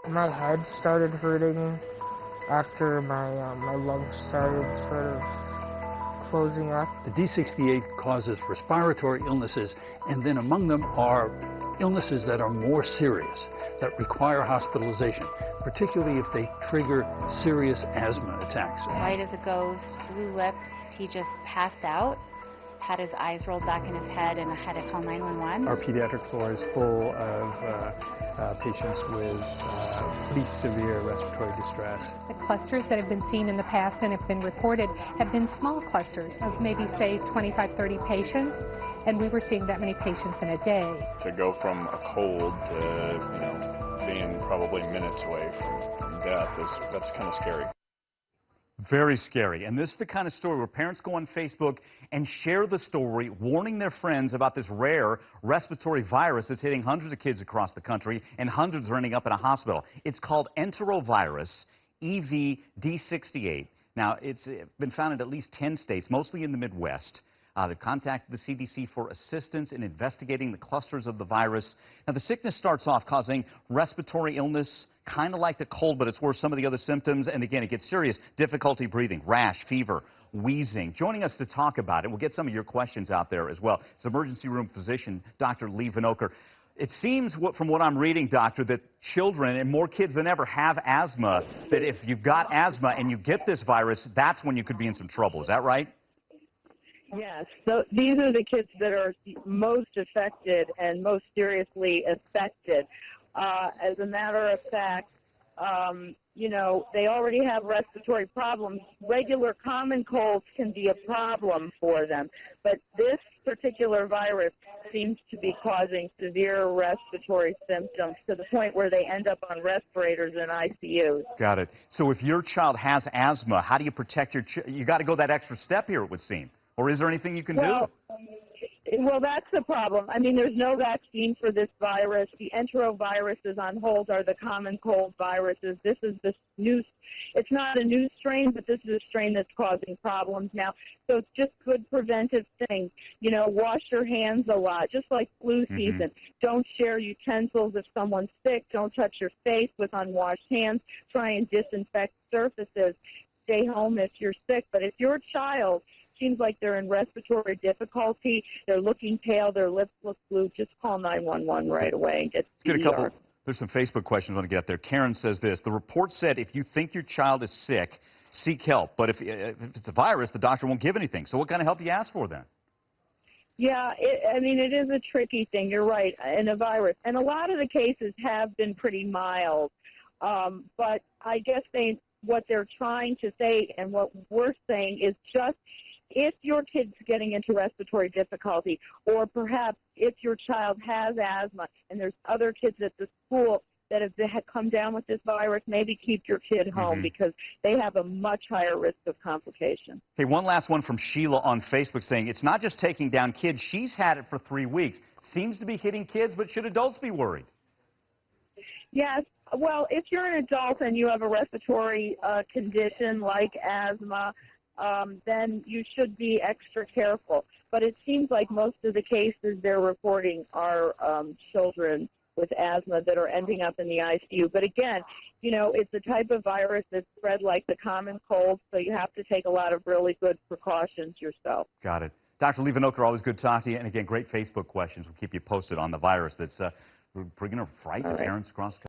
My head started hurting after my lungs started sort of closing up. The D68 causes respiratory illnesses, and then among them are illnesses that are more serious, that require hospitalization, particularly if they trigger serious asthma attacks. White as a ghost, blue lips, he just passed out, had his eyes rolled back in his head, and I had to call 911. Our pediatric floor is full of patients with pretty severe respiratory distress. The clusters that have been seen in the past and have been reported have been small clusters of maybe, say, 25, 30 patients, and we were seeing that many patients in a day. To go from a cold to, being probably minutes away from death, that's kind of scary. Very scary. And this is the kind of story where parents go on Facebook and share the story, warning their friends about this rare respiratory virus that's hitting hundreds of kids across the country, and hundreds are ending up in a hospital. It's called enterovirus, EVD68. Now, it's been found in at least 10 states, mostly in the Midwest. They've contacted the CDC for assistance in investigating the clusters of the virus. Now, the sickness starts off causing respiratory illness, kind of like the cold, but it's worse some of the other symptoms. And again, it gets serious. Difficulty breathing, rash, fever, wheezing. Joining us to talk about it, we'll get some of your questions out there as well, is emergency room physician Dr. Lee Vinokur. It seems, from what I'm reading, doctor, that children and more kids than ever have asthma, that if you've got asthma and you get this virus, that's when you could be in some trouble. Is that right? Yes, so these are the kids that are most affected and most seriously affected. As a matter of fact, they already have respiratory problems. Regular common colds can be a problem for them, but this particular virus seems to be causing severe respiratory symptoms to the point where they end up on respirators in ICUs. Got it. So if your child has asthma, how do you protect your child? You got to go that extra step here, it would seem. Or is there anything you can do? Well, that's the problem. I mean, there's no vaccine for this virus. The enteroviruses on hold are the common cold viruses. This is this new, it's not a new strain, but this is a strain that's causing problems now. So it's just good preventive things. Wash your hands a lot, just like flu season. Don't share utensils if someone's sick. Don't touch your face with unwashed hands. Try and disinfect surfaces. Stay home if you're sick. But if your child seems like they're in respiratory difficulty, they're looking pale, their lips look blue, just call 911 right away and get a couple. There's some Facebook questions I want to get there. Karen says this: the report said if you think your child is sick, seek help. But if it's a virus, the doctor won't give anything. So what kind of help do you ask for then? Yeah, it is a tricky thing. You're right, in a virus. And a lot of the cases have been pretty mild. But I guess what they're trying to say and what we're saying is just, if your kid's getting into respiratory difficulty, or perhaps if your child has asthma and there's other kids at the school that have come down with this virus, maybe keep your kid home because they have a much higher risk of complications. Hey, one last one from Sheila on Facebook saying it's not just taking down kids. She's had it for 3 weeks. Seems to be hitting kids, but should adults be worried? Yes. Well, if you're an adult and you have a respiratory condition like asthma, then you should be extra careful. But it seems like most of the cases they're reporting are children with asthma that are ending up in the ICU. But again, it's a type of virus that's spread like the common cold, so you have to take a lot of really good precautions yourself. Got it. Dr. Lee Vinokur, always good to talk to you. And again, great Facebook questions. We'll keep you posted on the virus that's bringing a fright to parents across the country.